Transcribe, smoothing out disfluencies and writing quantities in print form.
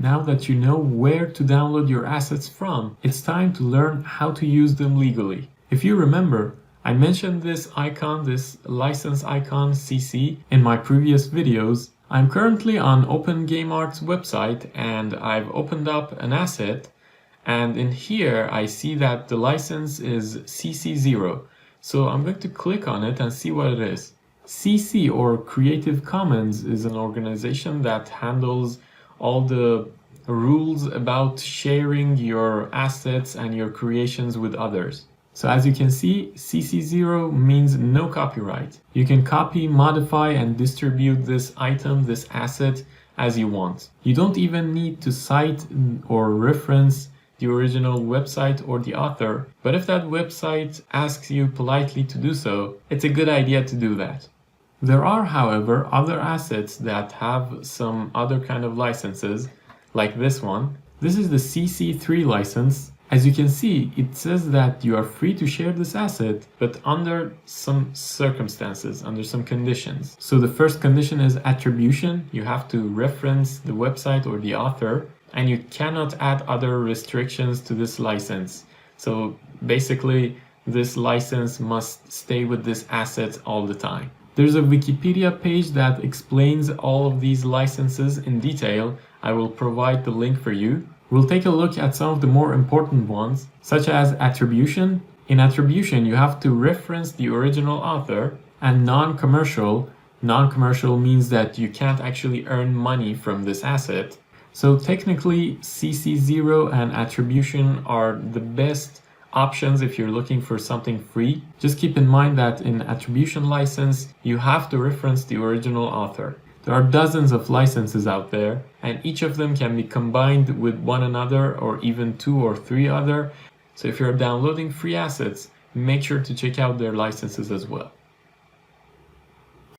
Now that you know where to download your assets from, it's time to learn how to use them legally. If you remember, I mentioned this icon, this license icon CC, in my previous videos. I'm currently on OpenGameArt's website and I've opened up an asset, and in here I see that the license is CC0. So I'm going to click on it and see what it is. CC, or Creative Commons, is an organization that handles all the rules about sharing your assets and your creations with others. So as you can see, CC0 means no copyright. You can copy, modify, and distribute this item, this asset, as you want. You don't even need to cite or reference the original website or the author, but if that website asks you politely to do so, it's a good idea to do that. There are, however, other assets that have some other kind of licenses, like this one. This is the CC3 license. As you can see, it says that you are free to share this asset, but under some circumstances, under some conditions. So the first condition is attribution. You have to reference the website or the author, and you cannot add other restrictions to this license. So basically, this license must stay with this asset all the time. There's a Wikipedia page that explains all of these licenses in detail. I will provide the link for you. We'll take a look at some of the more important ones, such as attribution. In attribution, you have to reference the original author, and non-commercial. Non-commercial means that you can't actually earn money from this asset. So technically, CC0 and attribution are the best options if you're looking for something free. Just keep in mind that in attribution license, you have to reference the original author. There are dozens of licenses out there, and each of them can be combined with one another or even 2 or 3 other. So if you're downloading free assets, make sure to check out their licenses as well.